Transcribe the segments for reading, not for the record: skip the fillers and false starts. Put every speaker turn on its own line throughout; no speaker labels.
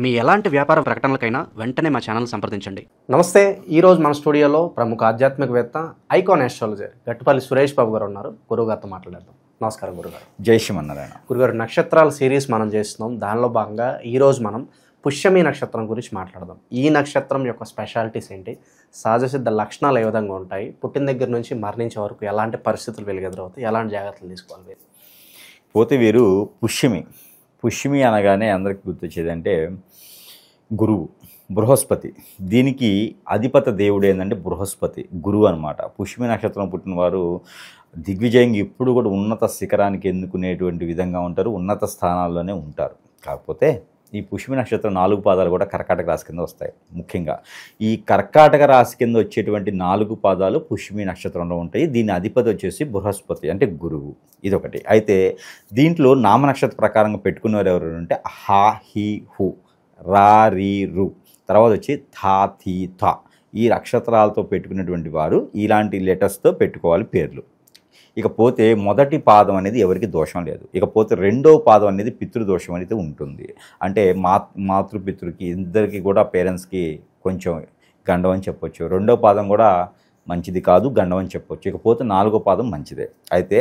మీ ఎలాంటి వ్యాపార ప్రకటనలకైనా వెంటనే మా ఛానల్ సంప్రదించండి.
నమస్తే. ఈరోజు మన స్టూడియోలో ప్రముఖ ఆధ్యాత్మికవేత్త ఐకాన్ ఆస్ట్రాలజర్ గట్టుపల్లి సురేష్ బాబు గారు ఉన్నారు. గురుగారితో మాట్లాడేద్దాం. నమస్కారం గురుగారు.
జై శ్రీమన్నారాయణ.
గురుగారు, నక్షత్రాల సిరీస్ మనం చేస్తున్నాం. దానిలో భాగంగా ఈరోజు మనం పుష్యమి నక్షత్రం గురించి మాట్లాడదాం. ఈ నక్షత్రం యొక్క స్పెషాలిటీస్ ఏంటి, సహజ సిద్ధ లక్షణాలు ఏ విధంగా ఉంటాయి, పుట్టిన దగ్గర నుంచి మరణించే వరకు ఎలాంటి పరిస్థితులు వెలుగెదురవుతాయి, ఎలాంటి జాగ్రత్తలు తీసుకోవాలి?
పోతే వీరు పుష్యమి అనగానే అందరికి గుర్తొచ్చేది అంటే గురువు, బృహస్పతి. దీనికి అధిపత దేవుడు ఏంటంటే బృహస్పతి, గురువు అనమాట. పుష్యమి నక్షత్రం పుట్టిన వారు దిగ్విజయంగా ఎప్పుడు కూడా ఉన్నత శిఖరానికి ఎన్నుకునేటువంటి విధంగా ఉంటారు, ఉన్నత స్థానాల్లోనే ఉంటారు. కాకపోతే ఈ పుష్యమి నక్షత్రం 4 పాదాలు కూడా కర్కాటక రాశి కింద వస్తాయి. ముఖ్యంగా ఈ కర్కాటక రాశి కింద వచ్చేటువంటి 4 పాదాలు పుష్యమి నక్షత్రంలో ఉంటాయి. దీని అధిపతి వచ్చేసి బృహస్పతి అంటే గురువు. ఇదొకటి. అయితే దీంట్లో నామ నక్షత్ర ప్రకారంగా పెట్టుకున్నవారు ఎవరు అంటే హా, హి, హు, రా, రి, రు, తర్వాత వచ్చి థా, థీ, థా. ఈ నక్షత్రాలతో పెట్టుకున్నటువంటి వారు ఇలాంటి లెటర్స్తో పెట్టుకోవాలి పేర్లు. ఇకపోతే మొదటి పాదం అనేది ఎవరికి దోషం లేదు. ఇకపోతే రెండవ పాదం అనేది పితృదోషం అనేది ఉంటుంది. అంటే మాతృపితృకి ఇద్దరికి కూడా పేరెంట్స్కి కొంచెం గండం అని చెప్పొచ్చు. రెండవ పాదం కూడా మంచిది కాదు, గండం అని చెప్పొచ్చు. ఇకపోతే 4వ పాదం మంచిదే. అయితే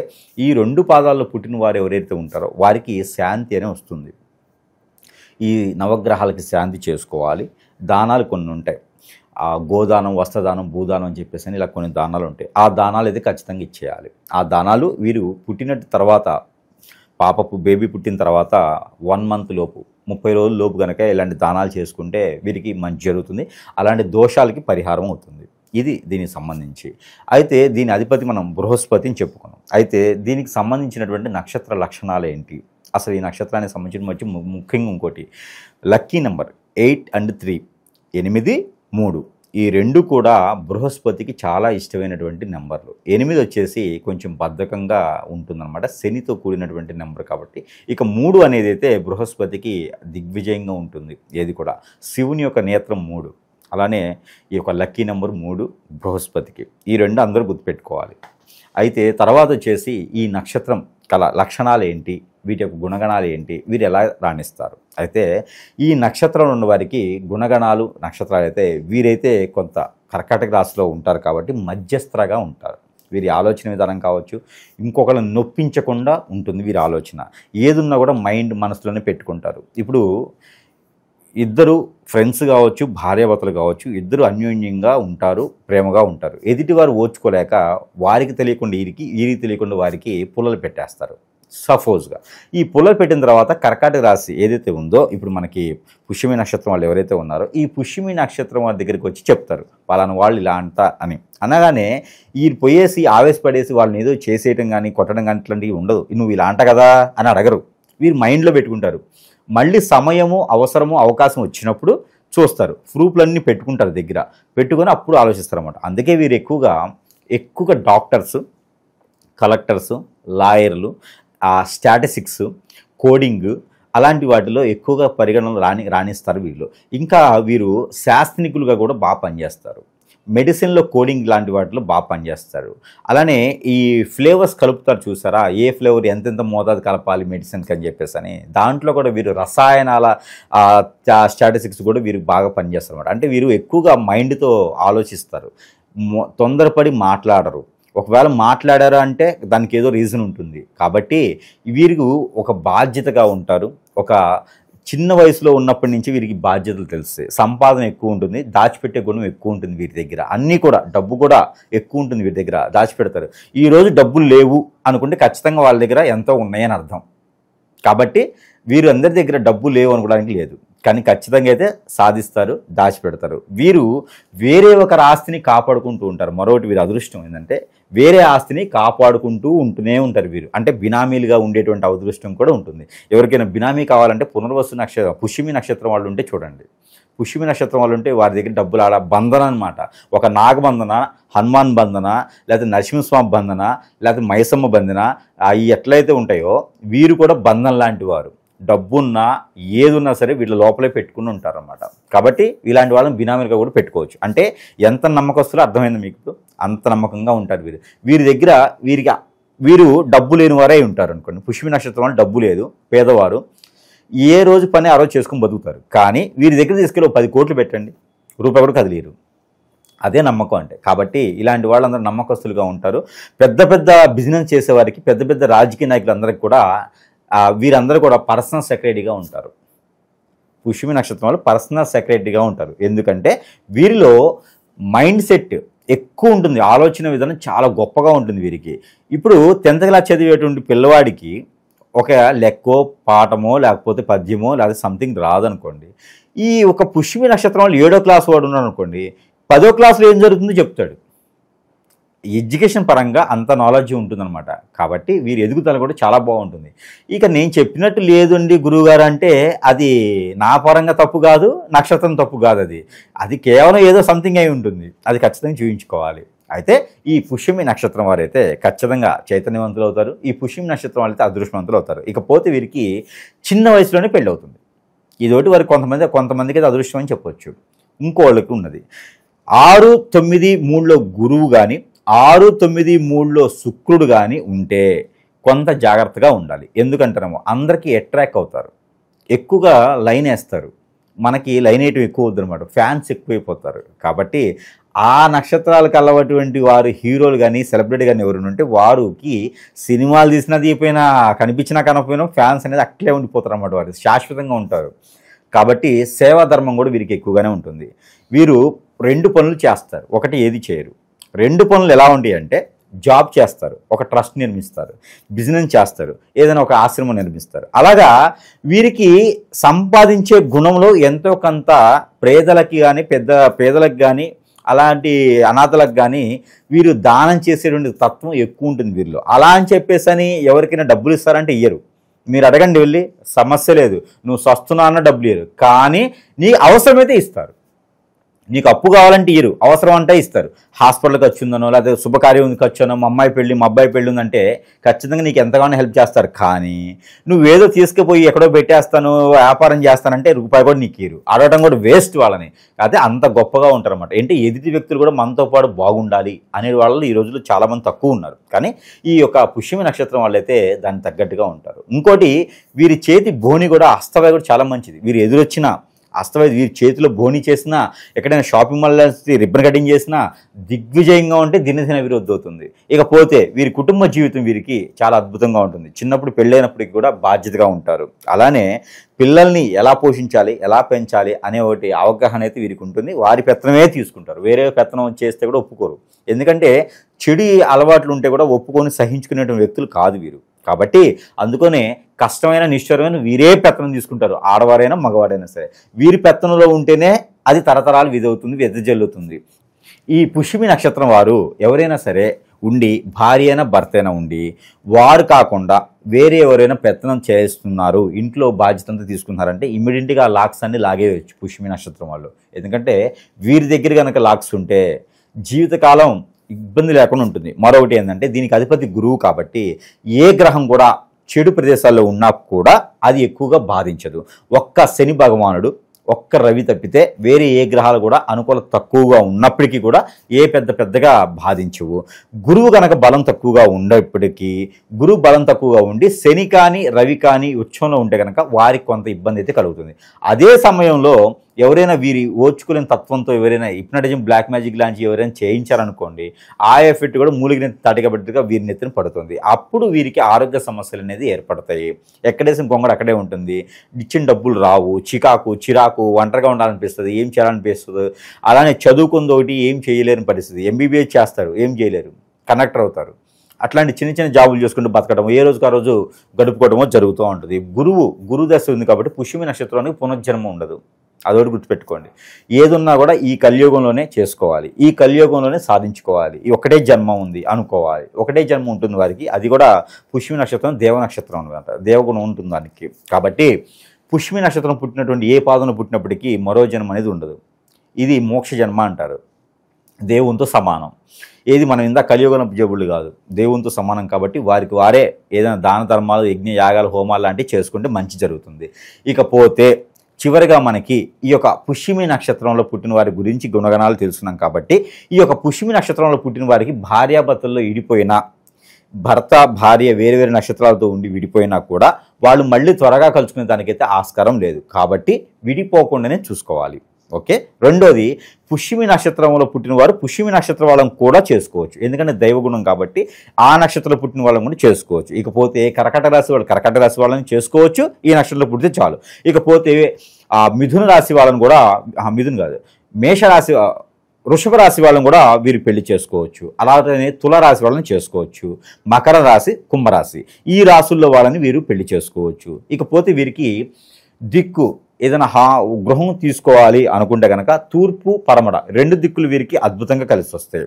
ఈ 2 పాదాల్లో పుట్టిన వారు ఎవరైతే ఉంటారో వారికి శాంతి అనే వస్తుంది. ఈ నవగ్రహాలకి శాంతి చేసుకోవాలి. దానాలు కొన్ని ఉంటాయి. గోదానం, వస్త్రదానం, భూదానం అని చెప్పేసి ఇలా కొన్ని దానాలు ఉంటాయి. ఆ దానాలు అయితే ఖచ్చితంగా ఇచ్చేయాలి. ఆ దానాలు వీరు పుట్టిన తర్వాత, బేబీ పుట్టిన తర్వాత 1 మంత్ లోపు, 30 రోజుల లోపు కనుక ఇలాంటి దానాలు చేసుకుంటే వీరికి మంచి జరుగుతుంది. అలాంటి దోషాలకి పరిహారం అవుతుంది. ఇది దీనికి సంబంధించి. అయితే దీని అధిపతి మనం బృహస్పతిని చెప్పుకున్నాం. అయితే దీనికి సంబంధించినటువంటి నక్షత్ర లక్షణాలు ఏంటి, అసలు ఈ నక్షత్రానికి సంబంధించిన ముఖ్యంగా ఇంకోటి లక్కీ నెంబర్ 8 and 3, 8, 3. ఈ 2 కూడా బృహస్పతికి చాలా ఇష్టమైనటువంటి నెంబర్లు. 8 వచ్చేసి కొంచెం బద్ధకంగా ఉంటుందన్నమాట, శనితో కూడినటువంటి నెంబర్ కాబట్టి. ఇక 3 అనేది అయితే బృహస్పతికి దిగ్విజయంగా ఉంటుంది. ఏది కూడా శివుని యొక్క నేత్రం 3. అలానే ఈ యొక్క లక్కీ నెంబర్ 3 బృహస్పతికి. ఈ 2 అందరూ గుర్తుపెట్టుకోవాలి. అయితే తర్వాత వచ్చేసి ఈ నక్షత్రం కల లక్షణాలు ఏంటి, వీటి యొక్క గుణగణాలు ఏంటి, వీరు ఎలా రాణిస్తారు. అయితే ఈ నక్షత్రంలో ఉన్న వారికి గుణగణాలు, నక్షత్రాలు అయితే వీరైతే కొంత కర్కాటక రాశిలో ఉంటారు కాబట్టి మధ్యస్థగా ఉంటారు. వీరి ఆలోచన విధానం కావచ్చు, ఇంకొకరిని నొప్పించకుండా ఉంటుంది వీరి ఆలోచన. ఏదున్నా కూడా మనసులోనే పెట్టుకుంటారు. ఇప్పుడు ఇద్దరు ఫ్రెండ్స్ కావచ్చు, భార్యాభర్తలు కావచ్చు, ఇద్దరు అన్యోన్యంగా ఉంటారు, ప్రేమగా ఉంటారు. ఎదుటివారు ఓర్చుకోలేక వారికి తెలియకుండా వీరికి తెలియకుండా వారికి పుల్లలు పెట్టేస్తారు. సపోజ్గా ఈ పుల్లలు పెట్టిన తర్వాత కర్కాటక రాశి ఏదైతే ఉందో, ఇప్పుడు మనకి పుష్యమి నక్షత్రం వాళ్ళు ఎవరైతే ఉన్నారో ఈ పుష్యమి నక్షత్రం వాళ్ళ దగ్గరికి వచ్చి చెప్తారు, పలానా వాళ్ళు ఇలా అంట అని. అనగానే ఈ పోయేసి ఆవేశపడేసి వాళ్ళని ఏదో చేసేయటం కానీ కొట్టడం కానీ ఇట్లాంటివి ఉండదు. నువ్వు ఇలా అంట కదా అని అడగరు. వీరు మైండ్లో పెట్టుకుంటారు. మళ్ళీ సమయము, అవసరము, అవకాశం వచ్చినప్పుడు చూస్తారు. ప్రూఫ్లన్నీ పెట్టుకుంటారు దగ్గర, పెట్టుకొని అప్పుడు ఆలోచిస్తారు అన్నమాట. అందుకే వీరు ఎక్కువగా డాక్టర్స్, కలెక్టర్స్, లాయర్లు, స్టాటిస్టిక్స్, కోడింగ్ అలాంటి వాటిలో ఎక్కువగా పరిగణనలు రాణిస్తారు వీళ్ళు. ఇంకా వీరు శాస్త్రజ్ఞులుగా కూడా బాగా పనిచేస్తారు. మెడిసిన్లో కోడింగ్ లాంటి వాటిలో బాగా పనిచేస్తారు. అలానే ఈ ఫ్లేవర్స్ కలుపుతారు చూసారా, ఏ ఫ్లేవర్ ఎంతెంత మోతాదు కలపాలి మెడిసిన్కి అని చెప్పేసి అని, దాంట్లో కూడా వీరు రసాయనాల స్టాటిస్టిక్స్ కూడా వీరు బాగా పనిచేస్తారు అన్నమాట. అంటే వీరు ఎక్కువగా మైండ్తో ఆలోచిస్తారు, తొందరపడి మాట్లాడరు. ఒకవేళ మాట్లాడారు అంటే దానికి ఏదో రీజన్ ఉంటుంది. కాబట్టి వీరికి ఒక బాధ్యతగా ఉంటారు. ఒక చిన్న వయసులో ఉన్నప్పటి నుంచి వీరికి బాధ్యతలు తెలుస్తాయి. సంపాదన ఎక్కువ ఉంటుంది, దాచిపెట్టే గుణం ఎక్కువ ఉంటుంది వీరి దగ్గర. అన్నీ కూడా డబ్బు కూడా ఎక్కువ ఉంటుంది వీరి దగ్గర, దాచిపెడతారు. ఈరోజు డబ్బులు లేవు అనుకుంటే ఖచ్చితంగా వాళ్ళ దగ్గర ఎంతో ఉన్నాయని అర్థం. కాబట్టి వీరు అందరి దగ్గర డబ్బు లేవు అనుకోవడానికి లేదు, కానీ ఖచ్చితంగా అయితే సాధిస్తారు, దాచిపెడతారు. వీరు వేరే ఒకరి ఆస్తిని కాపాడుకుంటూ ఉంటారు. మరొకటి వీరి అదృష్టం ఏంటంటే వేరే ఆస్తిని కాపాడుకుంటూ ఉంటూనే ఉంటారు వీరు. అంటే బినామీలుగా ఉండేటువంటి అదృష్టం కూడా ఉంటుంది. ఎవరికైనా బినామీ కావాలంటే పుష్యమి నక్షత్రం వాళ్ళు ఉంటే చూడండి. పుష్యమి నక్షత్రం వాళ్ళు ఉంటే వారి దగ్గర డబ్బులు బంధన అనమాట. ఒక నాగబంధన, హనుమాన్ బంధన, లేకపోతే నరసింహస్వామి బంధన, లేకపోతే మైసమ్మ బంధన, అవి ఎట్లయితే ఉంటాయో వీరు కూడా బంధన లాంటి వారు. డబ్బున్నా ఏదున్నా సరే వీళ్ళ లోపలే పెట్టుకుని ఉంటారన్నమాట. కాబట్టి ఇలాంటి వాళ్ళని బినామీలుగా కూడా పెట్టుకోవచ్చు. అంటే ఎంత నమ్మకస్తులో అర్థమైంది మీకు, అంత నమ్మకంగా ఉంటారు వీరు. వీరి దగ్గర వీరు డబ్బు లేని వారే ఉంటారు అనుకోండి. పుష్యమి నక్షత్రం వాళ్ళు డబ్బు లేదు, పేదవారు. ఏ రోజు పని ఆ రోజు చేసుకుని బతుకుతారు. కానీ వీరి దగ్గర తీసుకెళ్ళి 10 కోట్లు పెట్టండి, రూపాయి కూడా కదిలేరు. అదే నమ్మకం అంటే. కాబట్టి ఇలాంటి వాళ్ళందరూ నమ్మకస్తులుగా ఉంటారు. పెద్ద పెద్ద బిజినెస్ చేసేవారికి, పెద్ద పెద్ద రాజకీయ నాయకులందరికీ కూడా వీరందరూ కూడా పర్సనల్ సెక్రటరీగా ఉంటారు. పుష్యమి నక్షత్రం వాళ్ళు పర్సనల్ సెక్రటరీగా ఉంటారు. ఎందుకంటే వీరిలో మైండ్ సెట్ ఎక్కువ ఉంటుంది, ఆలోచన విధానం చాలా గొప్పగా ఉంటుంది వీరికి. ఇప్పుడు 10th క్లాస్ చదివేటువంటి పిల్లవాడికి ఒక లెక్కో పాఠమో లేకపోతే పద్యమో లేకపోతే సంథింగ్ రాదనుకోండి, ఈ ఒక పుష్యమి నక్షత్రం వాళ్ళు 7వ క్లాస్ వాడు ఉన్నాడు అనుకోండి, 10వ క్లాస్లో ఏం జరుగుతుందో చెప్తాడు. ఎడ్యుకేషన్ పరంగా అంత నాలెడ్జ్ ఉంటుందన్నమాట. కాబట్టి వీరి ఎదుగుదల కూడా చాలా బాగుంటుంది. ఇక నేను చెప్పినట్టు లేదండి గురువుగారు అంటే అది నా పరంగా తప్పు కాదు, నక్షత్రం తప్పు కాదు, అది కేవలం ఏదో సంథింగ్ అయి ఉంటుంది. అది ఖచ్చితంగా చూపించుకోవాలి. అయితే ఈ పుష్యమి నక్షత్రం వారైతే ఖచ్చితంగా చైతన్యవంతులు అవుతారు. ఈ పుష్యమి నక్షత్రం వాళ్ళైతే అదృష్టవంతులు అవుతారు. ఇకపోతే వీరికి చిన్న వయసులోనే పెళ్ళి అవుతుంది. ఇదోటి వారికి కొంతమందికి అయితే అదృష్టం అని చెప్పొచ్చు. ఇంకోళ్ళకి ఉన్నది 6, 9, 3లో గురువు కానీ 6, 9, 3లో శుక్రుడు కానీ ఉంటే కొంత జాగ్రత్తగా ఉండాలి. ఎందుకంటారేమో అందరికీ అట్రాక్ట్ అవుతారు, ఎక్కువగా లైన్ వేస్తారు. మనకి లైన్ వేయటం ఎక్కువ వద్దనమాట, ఫ్యాన్స్ ఎక్కువైపోతారు. కాబట్టి ఆ నక్షత్రాలకు అల్లవటువంటి వారు హీరోలు కానీ సెలబ్రిటీ కానీ ఎవరైనా ఉంటే వారికి సినిమాలు తీసినా తీయపోయినా కనిపించినా కనకపోయినా ఫ్యాన్స్ అనేది అట్లే ఉండిపోతారు అన్నమాట. వారు శాశ్వతంగా ఉంటారు. కాబట్టి సేవా ధర్మం కూడా వీరికి ఎక్కువగానే ఉంటుంది. వీరు 2 పనులు చేస్తారు, ఒకటి ఏది చేయరు. 2 పనులు ఎలా ఉంటాయి అంటే జాబ్ చేస్తారు, ఒక ట్రస్ట్ నిర్మిస్తారు, బిజినెస్ చేస్తారు, ఏదైనా ఒక ఆశ్రమం నిర్మిస్తారు. అలాగా వీరికి సంపాదించే గుణంలో ఎంతో కొంత పేదలకి కానీ పేదలకు కానీ అలాంటి అనాథలకు కానీ వీరు దానం చేసేటువంటి తత్వం ఎక్కువ ఉంటుంది వీరిలో. అలా అని చెప్పేసి ఎవరికైనా డబ్బులు ఇస్తారంటే ఇయ్యరు. మీరు అడగండి వెళ్ళి, సమస్య లేదు. నువ్వు సస్తున్నా అన్న డబ్బులు ఇయ్యరు, కానీ నీ అవసరమైతే ఇస్తారు. నీకు అప్పు కావాలంటే ఇయ్యరు, అవసరం అంటే ఇస్తారు. హాస్పిటల్కి వచ్చిందనో లేకపోతే శుభకార్యం ఖర్చునో, మా అమ్మాయి పెళ్ళి ఉందంటే ఖచ్చితంగా నీకు ఎంతగానో హెల్ప్ చేస్తారు. కానీ నువ్వేదో తీసుకుపోయి ఎక్కడో పెట్టేస్తాను వ్యాపారం చేస్తానంటే రూపాయి కూడా నీకు ఇయ్యరు. అడగడం కూడా వేస్ట్ వాళ్ళని. అయితే అంత గొప్పగా ఉంటారు అన్నమాట. అంటే ఎదుటి వ్యక్తులు కూడా మనతో పాటు బాగుండాలి అనే వాళ్ళు ఈ రోజుల్లో చాలామంది తక్కువ ఉన్నారు. కానీ ఈ యొక్క పుష్యమి నక్షత్రం వాళ్ళైతే దానికి తగ్గట్టుగా ఉంటారు. ఇంకోటి వీరి చేతి బోని కూడా హస్తవాయి కూడా చాలా మంచిది. వీరు ఎదురొచ్చిన అస్తవాయి వీరి చేతిలో బోని చేసినా, ఎక్కడైనా షాపింగ్ మాల్ రిబ్బన్ కటింగ్ చేసినా దిగ్విజయంగా ఉంటే దినదిన అభివృద్ధి అవుతుంది. ఇకపోతే వీరి కుటుంబ జీవితం వీరికి చాలా అద్భుతంగా ఉంటుంది. చిన్నప్పుడు పెళ్ళైనప్పటికీ కూడా బాధ్యతగా ఉంటారు. అలానే పిల్లల్ని ఎలా పోషించాలి, ఎలా పెంచాలి అనే ఒకటి అవగాహన అయితే వీరికి ఉంటుంది. వారి పెత్తనమే తీసుకుంటారు, వేరే పెత్తనం చేస్తే కూడా ఒప్పుకోరు. ఎందుకంటే చెడు అలవాట్లు ఉంటే కూడా ఒప్పుకొని సహించుకునే వ్యక్తులు కాదు వీరు. కాబట్టి అందుకనే కష్టమైన నిశ్చరమైన వీరే పెత్తనం తీసుకుంటారు, ఆడవారైనా మగవారైనా సరే. వీరి పెత్తనంలో ఉంటేనే అది తరతరాలు విధవుతుంది, వెదజల్లుతుంది. ఈ పుష్యమి నక్షత్రం వారు ఎవరైనా సరే ఉండి, భార్య అయినా భర్త అయినా ఉండి, వారు కాకుండా వేరే ఎవరైనా పెత్తనం చేస్తున్నారు, ఇంట్లో బాధ్యత అంతా తీసుకున్నారంటే ఇమ్మీడియట్గా ఆ లాక్స్ అన్ని లాగేయచ్చు పుష్యమి నక్షత్రం వాళ్ళు. ఎందుకంటే వీరి దగ్గర కనుక లాక్స్ ఉంటే జీవితకాలం ఇబ్బంది లేకుండా ఉంటుంది. మరొకటి ఏంటంటే దీనికి అధిపతి గురువు కాబట్టి ఏ గ్రహం కూడా చెడు ప్రదేశాల్లో ఉన్నా కూడా అది ఎక్కువగా బాధించదు. ఒక్క శని భగవానుడు, ఒక్క రవి తప్పితే వేరే ఏ గ్రహాలు కూడా అనుకూలత తక్కువగా ఉన్నప్పటికీ కూడా ఏ పెద్దగా బాధించవు. గురువు కనుక బలం తక్కువగా ఉండేప్పటికీ, గురువు బలం తక్కువగా ఉండి శని కానీ రవి కానీ ఉచ్చంలో ఉంటే కనుక వారికి కొంత ఇబ్బంది అయితే కలుగుతుంది. అదే సమయంలో ఎవరైనా వీరి ఓర్చుకోలేని తత్వంతో ఎవరైనా హిప్నటిజం, బ్లాక్ మ్యాజిక్ లాంటి ఎవరైనా చేయించారనుకోండి, ఆ ఎఫెక్ట్ కూడా మూలిగిన తటికబెట్టుగా వీరి నెత్తిన పడుతుంది. అప్పుడు వీరికి ఆరోగ్య సమస్యలు అనేది ఏర్పడతాయి. ఎక్కడేసిన గొంగడు అక్కడే ఉంటుంది, ఇచ్చిన డబ్బులు రావు, చిరాకు, ఒంటరిగా ఉండాలనిపిస్తుంది, ఏం చేయాలనిపిస్తుంది. అలానే చదువుకుంది ఒకటి ఏం చేయలేని పరిస్థితి. ఎంబీబీఎస్ చేస్తారు, ఏం చేయలేరు, కండక్టర్ అవుతారు. అట్లాంటి చిన్న జాబులు చేసుకుంటూ బతకడం, ఏ రోజుకు ఆ రోజు గడుపుకోవడమో జరుగుతూ ఉంటుంది. గురు దశ ఉంది కాబట్టి పుష్యమి నక్షత్రానికి పునర్జన్మ ఉండదు. అదొకటి గుర్తుపెట్టుకోండి. ఏదున్నా కూడా ఈ కలియుగంలోనే చేసుకోవాలి, ఈ కలియుగంలోనే సాధించుకోవాలి. ఈ ఒకటే జన్మ ఉంది అనుకోవాలి. ఒకటే జన్మ ఉంటుంది వారికి, అది కూడా పుష్యమి నక్షత్రం దేవ నక్షత్రం అనమాట, దేవగుణం ఉంటుంది దానికి. కాబట్టి పుష్యమి నక్షత్రం పుట్టినటువంటి ఏ పాదంలో పుట్టినప్పటికీ మరో జన్మ అనేది ఉండదు. ఇది మోక్ష జన్మ అంటారు. దేవునితో సమానం. ఏది మనం ఇందా కలియుగన జబులు కాదు, దేవునితో సమానం. కాబట్టి వారికి వారే ఏదైనా దాన ధర్మాలు, యజ్ఞ యాగాలు, హోమాలు లాంటివి చేసుకుంటే మంచి జరుగుతుంది. ఇకపోతే చివరిగా మనకి ఈ యొక్క పుష్యమి నక్షత్రంలో పుట్టిన వారి గురించి గుణగణాలు తెలుసుకున్నాం. కాబట్టి ఈ యొక్క పుష్యమి నక్షత్రంలో పుట్టిన వారికి భార్యాభర్తల్లో ఇడిపోయినా, భర్త భార్య వేరు వేరు నక్షత్రాలతో ఉండి విడిపోయినా కూడా వాళ్ళు మళ్ళీ త్వరగా కలుసుకునే దానికైతే ఆస్కారం లేదు. కాబట్టి విడిపోకుండానే చూసుకోవాలి. ఓకే. రెండోది, పుష్యమి నక్షత్రంలో పుట్టిన వారు పుష్యమి నక్షత్ర వాళ్ళని కూడా చేసుకోవచ్చు. ఎందుకంటే దైవగుణం కాబట్టి ఆ నక్షత్రంలో పుట్టిన వాళ్ళని కూడా చేసుకోవచ్చు. ఇకపోతే కర్కట రాశి వాళ్ళు కర్కట రాశి వాళ్ళని చేసుకోవచ్చు, ఈ నక్షత్రంలో పుట్టితే చాలు. ఇకపోతే మిథున రాశి వాళ్ళని కూడా, మిథున్ కాదు, మేషరాశి వృషభ రాశి వాళ్ళని కూడా వీరు పెళ్లి చేసుకోవచ్చు. అలాగే తులారాశి వాళ్ళని చేసుకోవచ్చు. మకర రాశి, కుంభరాశి ఈ రాశుల్లో వాళ్ళని వీరు పెళ్లి చేసుకోవచ్చు. ఇకపోతే వీరికి దిక్కు ఏదైనా గృహం తీసుకోవాలి అనుకుంటే కనుక తూర్పు పడమర 2 దిక్కులు వీరికి అద్భుతంగా కలిసి వస్తాయి.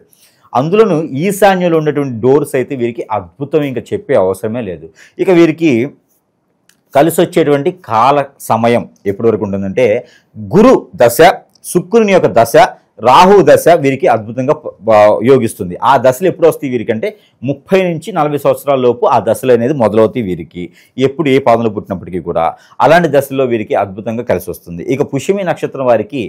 అందులోనూ ఈశాన్యంలో ఉన్నటువంటి డోర్స్ అయితే వీరికి అద్భుతం, ఇంకా చెప్పే అవసరమే లేదు. ఇక వీరికి కలిసి వచ్చేటువంటి కాల సమయం ఎప్పటి వరకు ఉంటుందంటే గురు దశ, శుక్రుని యొక్క దశ, రాహు దశ వీరికి అద్భుతంగా యోగిస్తుంది. ఆ దశలు ఎప్పుడు వస్తాయి వీరికి అంటే 30 నుంచి 40 సంవత్సరాల లోపు ఆ దశలు అనేది మొదలవుతాయి వీరికి, ఎప్పుడు ఏ పాదంలో పుట్టినప్పటికీ కూడా. అలాంటి దశల్లో వీరికి అద్భుతంగా కలిసి వస్తుంది. ఇక పుష్యమి నక్షత్రం వారికి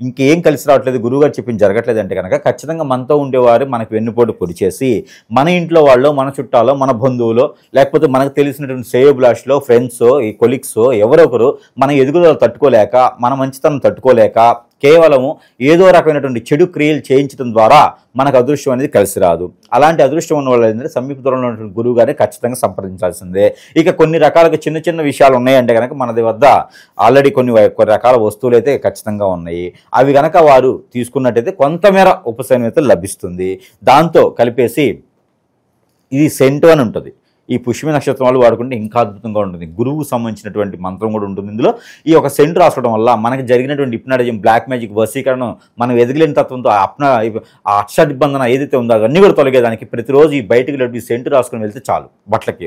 ఇంకేం కలిసి రావట్లేదు, గురువుగారు చెప్పింది జరగట్లేదు అంటే కనుక ఖచ్చితంగా మనతో ఉండేవారు మనకు వెన్నుపోటు పొడి చేసి మన ఇంట్లో వాళ్ళు, మన చుట్టాలో, మన బంధువులో, లేకపోతే మనకు తెలిసినటువంటి శ్రేయోభిలాషులో, ఫ్రెండ్స్, ఈ కొలీగ్స్ ఎవరొకరు మన ఎదుగుదల తట్టుకోలేక, మన మంచితనం తట్టుకోలేక కేవలము ఏదో రకమైనటువంటి చెడు క్రియలు చేయించడం ద్వారా మనకు అదృష్టం అనేది కలిసి రాదు. అలాంటి అదృష్టం ఉన్న వాళ్ళు ఏంటంటే సమీప దూరంలో ఉన్నటువంటి గురువు గారిని ఖచ్చితంగా సంప్రదించాల్సిందే. ఇక కొన్ని రకాలుగా చిన్న చిన్న విషయాలు ఉన్నాయంటే కనుక మన వద్ద ఆల్రెడీ కొన్ని రకాల వస్తువులు అయితే ఖచ్చితంగా ఉన్నాయి. అవి కనుక వారు తీసుకున్నట్టయితే కొంతమేర ఉపశమనం అయితే లభిస్తుంది. దాంతో కలిపేసి ఇది సెంటు అని ఉంటుంది. ఈ పుష్యమి నక్షత్రం వాళ్ళు వాడుకుంటే ఇంకా అద్భుతంగా ఉంటుంది. గురువుకు సంబంధించినటువంటి మంత్రం కూడా ఉంటుంది ఇందులో. ఈ ఒక సెంటు రాసుకోవడం వల్ల మనకి జరిగినటువంటి హిప్నాటిజం, బ్లాక్ మ్యాజిక్, వశీకరణం, మనం ఎదగలేని తత్వంతో ఆ అక్షదిబ్బంధన ఏదైతే ఉందో అవన్నీ కూడా తొలగేదానికి ప్రతిరోజు ఈ బయటికి ఈ సెంటు రాసుకొని వెళ్తే చాలు, బట్టలకి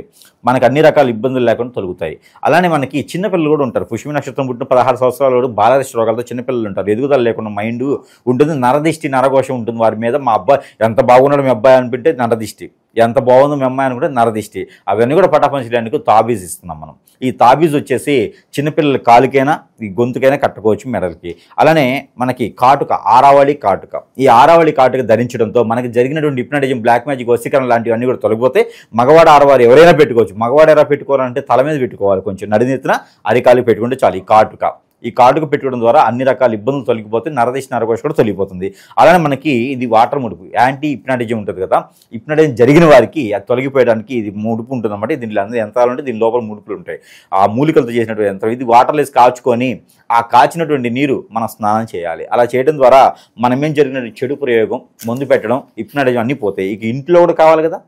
మనకు అన్ని రకాల ఇబ్బందులు లేకుండా తొలుగుతాయి. అలానే మనకి చిన్నపిల్లలు కూడా ఉంటారు. పుష్యమి నక్షత్రం పుట్టిన 16 సంవత్సరాల బాలదృష్టి రోగాలతో చిన్నపిల్లలు ఉంటారు. ఎదుగుదల లేకుండా మైండ్ ఉంటుంది, నరదిష్టి, నరఘోషం ఉంటుంది వారి మీద. మా అబ్బాయి ఎంత బాగున్నాడు మీ అబ్బాయి అనిపింటే నరదిష్టి, ఎంత బాగుందో మీ అమ్మాయి అనుకుంటే నరదిష్టి. అవన్నీ కూడా పటాపంచడానికి తాబీజ్ ఇస్తున్నాం మనం. ఈ తాబీజ్ వచ్చేసి చిన్నపిల్లల కాలుకైనా ఈ గొంతుకైనా కట్టుకోవచ్చు, మెడలకి. అలానే మనకి కాటుక, ఆరావళి కాటుక, ఈ ఆరావళి కాటుక ధరించడంతో మనకి జరిగినటువంటి హిప్నాటిజం, బ్లాక్ మ్యాజిక్, వశీకరణ లాంటివన్నీ కూడా తొలగిపోతే మగవాడు ఆడవారు ఎవరైనా పెట్టుకోవచ్చు. మగవాడు ఎలా పెట్టుకోవాలంటే తల మీద పెట్టుకోవాలి, కొంచెం నడినెత్తిన అరికాలు పెట్టుకుంటే చాలు. ఈ కాటుక పెట్టుకోవడం ద్వారా అన్ని రకాల ఇబ్బందులు తొలగిపోతే, నరదిష్టి, నరఘోష కూడా తొలగిపోతుంది. అలానే మనకి ఇది వాటర్ ముడుపు, యాంటీ హిప్నాటిజం ఉంటుంది కదా, హిప్నాటిజం జరిగిన వారికి అది తొలగిపోయడానికి ఇది ముడుపు ఉంటుంది అన్నమాట. దీంట్లో అందరూ యంత్రాలు ఉంటే దీని లోపల ముడుపులు ఉంటాయి. ఆ మూలికలతో చేసినటువంటి యంత్రం ఇది. వాటర్లో వేసి కాచుకొని ఆ కాచినటువంటి నీరు మనం స్నానం చేయాలి. అలా చేయడం ద్వారా మనమేం జరిగిన చెడు ప్రయోగం, మందు పెట్టడం, హిప్నాటిజం అన్నీ పోతాయి. ఇక ఇంట్లో కూడా కావాలి కదా,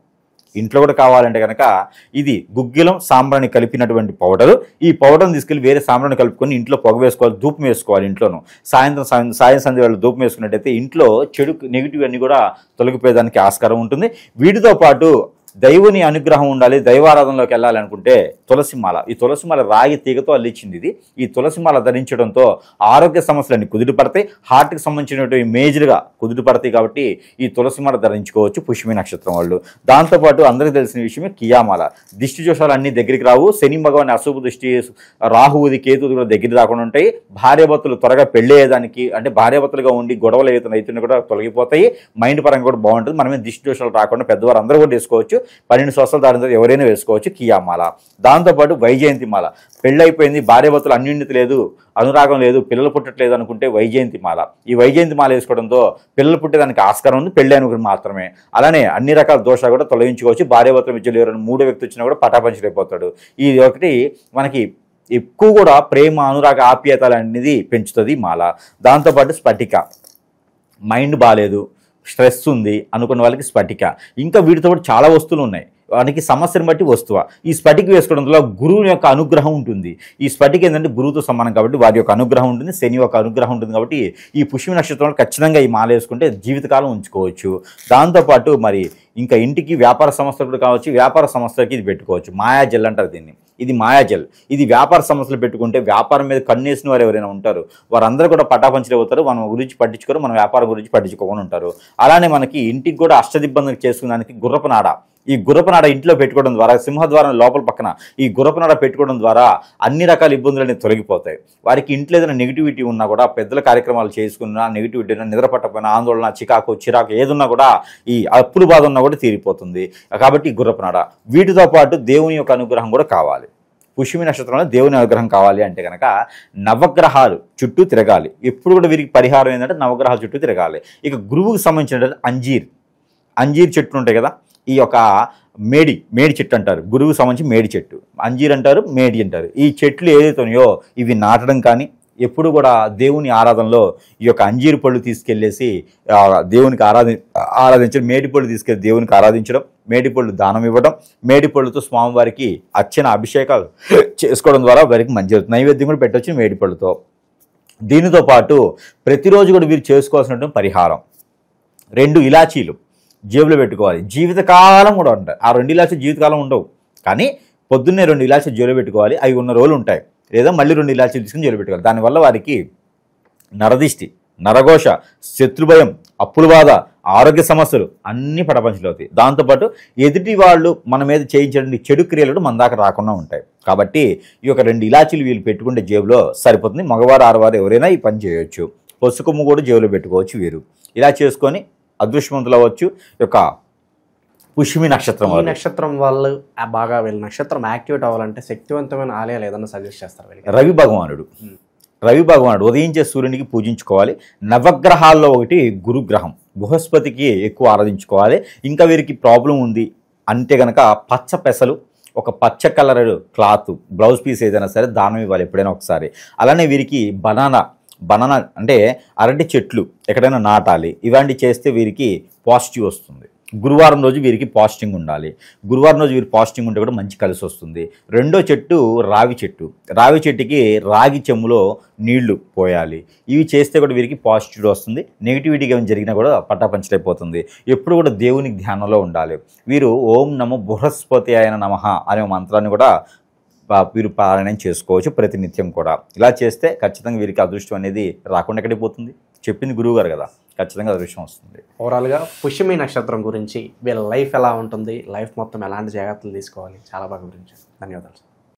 ఇంట్లో కూడా కావాలంటే కనుక ఇది గుగ్గిలం, సాంబ్రాణి కలిపినటువంటి పౌడరు. ఈ పౌడర్ని తీసుకెళ్ళి వేరే సాంబ్రాణి కలుపుకొని ఇంట్లో పొగ వేసుకోవాలి, ధూపం వేసుకోవాలి. ఇంట్లోనూ సాయం సంధ్య వేళ ధూపం వేసుకున్నట్టయితే ఇంట్లో చెడు, నెగిటివ్ అన్ని కూడా తొలగిపోయేదానికి ఆస్కారం ఉంటుంది. వీటితో పాటు దైవుని అనుగ్రహం ఉండాలి, దైవారాధనలోకి వెళ్ళాలి అనుకుంటే తులసిమాల, ఈ తులసిమాల రాగి తీగతో అల్లించింది ఇది. ఈ తులసిమాల ధరించడంతో ఆరోగ్య సమస్యలన్నీ కుదుట పడతాయి, హార్ట్కి సంబంధించినటువంటి మేజర్గా కుదుట పడతాయి. కాబట్టి ఈ తులసిమాల ధరించుకోవచ్చు పుష్యమి నక్షత్రం వాళ్ళు. దాంతోపాటు అందరికీ తెలిసిన విషయమే కియామాల. దిష్టి దోషాలు అన్నీ దగ్గరికి రావు. శని భగవాన్ అశుభ దృష్టి, రాహువుది, కేతువుది కూడా దగ్గర రాకుండా ఉంటాయి. భార్యాభర్తలు త్వరగా పెళ్ళయ్యేదానికి, అంటే భార్యాభర్తలుగా ఉండి గొడవలు అవుతున్నాయి కూడా తొలగిపోతాయి. మైండ్ పరంగా కూడా బాగుంటుంది. మనమే దిష్టి దోషాలు రాకుండా పెద్దవారు అందరూ కూడా వేసుకోవచ్చు. 12 సంవత్సరాలు దాని తర్వాత ఎవరైనా వేసుకోవచ్చు కియామాల. దాంతోపాటు వైజయంతి మాల. పెళ్ళైపోయింది, భార్యాభర్తలు అన్యోన్యత లేదు, అనురాగం లేదు, పిల్లలు పుట్టట్లేదు అనుకుంటే వైజయంతి మాల. ఈ వైజయంతి మాల వేసుకోవడంతో పిల్లలు పుట్టేదానికి ఆస్కారం ఉంది, పెళ్ళి అనుకుని మాత్రమే. అలానే అన్ని రకాల దోషాలు కూడా తొలగించుకోవచ్చు. భార్యాభర్తల మధ్యలో ఎవరైనా 3వ వ్యక్తి వచ్చినా కూడా పటాపంచలైపోతాడు. ఇది ఒకటి మనకి ఎక్కువ కూడా ప్రేమ, అనురాగ, ఆప్యాయతలు అనేది పెంచుతుంది మాల. దాంతోపాటు స్ఫటిక, మైండ్ బాగాలేదు, స్ట్రెస్ ఉంది అనుకున్న వాళ్ళకి స్ఫటిక. ఇంకా వీటితో పాటు చాలా వస్తువులు ఉన్నాయి, వానికి సమస్యను బట్టి వస్తువ. ఈ స్ఫటిక వేసుకోవడం వల్ల గురువు యొక్క అనుగ్రహం ఉంటుంది. ఈ స్ఫటిక ఏంటంటే గురువుతో సమానం కాబట్టి వారి యొక్క అనుగ్రహం ఉంటుంది, శని యొక్క అనుగ్రహం ఉంటుంది. కాబట్టి ఈ పుష్యమి నక్షత్రంలో ఖచ్చితంగా ఈ మాల వేసుకుంటే జీవితకాలం ఉంచుకోవచ్చు. దాంతోపాటు మరి ఇంకా ఇంటికి వ్యాపార సంస్థలు కూడా కావచ్చు, వ్యాపార సంస్థలకి ఇది పెట్టుకోవచ్చు. మాయాజల్ అంటారు దీన్ని. ఇది మాయాజల్. ఇది వ్యాపార సంస్థలు పెట్టుకుంటే వ్యాపారం మీద కన్నేసిన వారు ఎవరైనా ఉంటారు, వారందరూ కూడా పటాపంచలు అవుతారు. మన గురించి పట్టించుకోరు, మన వ్యాపారం గురించి పట్టించుకోకుండా ఉంటారు. అలానే మనకి ఇంటికి కూడా అష్టదిబ్బందులు చేసుకునేదానికి గుర్రపు నాడ. ఈ గుర్రపునాడ ఇంట్లో పెట్టుకోవడం ద్వారా, సింహద్వారం లోపల పక్కన ఈ గుర్రపునాడ పెట్టుకోవడం ద్వారా అన్ని రకాల ఇబ్బందులన్నీ తొలగిపోతాయి. వారికి ఇంట్లో ఏదైనా నెగిటివిటీ ఉన్నా కూడా, పెద్దల కార్యక్రమాలు చేసుకున్నా, నెగిటివిటీ నిద్ర పట్టకపోయినా, ఆందోళన, చిరాకు ఏదున్నా కూడా, ఈ అప్పుల బాధ ఉన్నా కూడా తీరిపోతుంది. కాబట్టి ఈ గుర్రపునాడ, వీటితో పాటు దేవుని యొక్క అనుగ్రహం కూడా కావాలి. పుష్యమి నక్షత్రంలో దేవుని అనుగ్రహం కావాలి అంటే కనుక నవగ్రహాలు చుట్టూ తిరగాలి. ఎప్పుడు కూడా వీరికి పరిహారం ఏంటంటే నవగ్రహాల చుట్టూ తిరగాలి. ఇక గురువుకు సంబంధించిన అంజీర్ చెట్లు ఉంటాయి కదా, ఈ యొక్క మేడి చెట్టు అంటారు, గురువుకు సంబంధించి మేడి చెట్టు, అంజీర్ అంటారు, మేడి అంటారు. ఈ చెట్లు ఏదైతే ఉన్నాయో ఇవి నాటడం కానీ, ఎప్పుడు కూడా దేవుని ఆరాధనలో ఈ యొక్క అంజీరు పళ్ళు తీసుకెళ్ళేసి దేవునికి ఆరాధించడం, మేడి పళ్ళు తీసుకెళ్ళి దేవునికి ఆరాధించడం, మేడి పళ్ళు దానం ఇవ్వడం, మేడి పళ్ళుతో స్వామివారికి అర్చన అభిషేకాలు చేసుకోవడం ద్వారా వారికి మంచి జరుగుతుంది. నైవేద్యం కూడా పెట్టవచ్చు మేడి పళ్ళుతో. దీనితో పాటు ప్రతిరోజు కూడా వీరు చేసుకోవాల్సినటువంటి పరిహారం 2 ఇలాచీలు జేబులో పెట్టుకోవాలి. జీవితకాలం కూడా ఉంటాయి. ఆ 2 ఇలాచీలు జీవితకాలం ఉండవు, కానీ పొద్దున్నే 2 ఇలాచీలు జేబులో పెట్టుకోవాలి. అవి ఉన్న రోజులు ఉంటాయి. లేదా మళ్ళీ 2 ఇలాచీలు తీసుకుని జేబులో పెట్టుకోవాలి. దానివల్ల వారికి నరదిష్టి, నరఘోష, శత్రుభయం, అప్పుల బాధ, ఆరోగ్య సమస్యలు అన్నీ పటపంచలవుతాయి. దాంతోపాటు ఎదుటి వాళ్ళు మన మీద చేయించే చెడు క్రియలు మన దాకా రాకుండా ఉంటాయి. కాబట్టి ఈ యొక్క 2 ఇలాచీలు వీళ్ళు పెట్టుకుంటే జేబులో సరిపోతుంది. మగవారు ఆడవారు ఎవరైనా ఈ పని చేయవచ్చు. పసుపు కొమ్ము కూడా జేబులో పెట్టుకోవచ్చు వీరు. ఇలా చేసుకొని అదృష్టవంతులు అవ్వచ్చు. యొక్క పుష్యమి నక్షత్రం
ఈ నక్షత్రం వాళ్ళు బాగా వీళ్ళ నక్షత్రం యాక్టివేట్ అవ్వాలంటే శక్తివంతమైన ఆలయాలు ఏదైనా సజెస్ట్ చేస్తారు వీళ్ళకి?
రవి భగవానుడు ఉదయించే సూర్యునికి పూజించుకోవాలి. నవగ్రహాల్లో ఒకటి గురుగ్రహం, బృహస్పతికి ఎక్కువ ఆరాధించుకోవాలి. ఇంకా వీరికి ప్రాబ్లం ఉంది అంటే కనుక పచ్చ పెసలు, ఒక పచ్చ కలర్ క్లాత్, బ్లౌజ్ పీస్ ఏదైనా సరే దానం ఇవ్వాలి ఎప్పుడైనా ఒకసారి. అలానే వీరికి బనానా అంటే అరటి చెట్లు ఎక్కడైనా నాటాలి. ఇలాంటివి చేస్తే వీరికి పాజిటివ్ వస్తుంది. గురువారం రోజు వీరికి పాజిటింగ్ ఉండాలి. గురువారం రోజు వీరు పాజిటింగ్ ఉంటే కూడా మంచి కలిసి వస్తుంది. రెండో చెట్టు రావి చెట్టుకి రాగి చెమ్ములో నీళ్లు పోయాలి. ఇవి చేస్తే కూడా వీరికి పాజిటివ్ వస్తుంది. నెగిటివిటీగా ఏమైనా జరిగినా కూడా పటాపంచలైపోతుంది. ఎప్పుడు కూడా దేవునికి ధ్యానంలో ఉండాలి. వీరు ఓం నమో బృహస్పతి అయిన నమః అనే మంత్రాన్ని కూడా వీరు పారాయణం చేసుకోవచ్చు ప్రతినిత్యం కూడా. ఇలా చేస్తే ఖచ్చితంగా వీరికి అదృష్టం అనేది రాకుండా ఎక్కడికి పోతుంది. చెప్పింది గురువు గారు కదా, ఖచ్చితంగా అదృష్టం వస్తుంది.
ఓవరాల్గా పుష్యమి నక్షత్రం గురించి, వీళ్ళ లైఫ్ ఎలా ఉంటుంది, లైఫ్ మొత్తం ఎలాంటి జాగ్రత్తలు తీసుకోవాలి, చాలా బాగా గురించి ధన్యవాదాలు.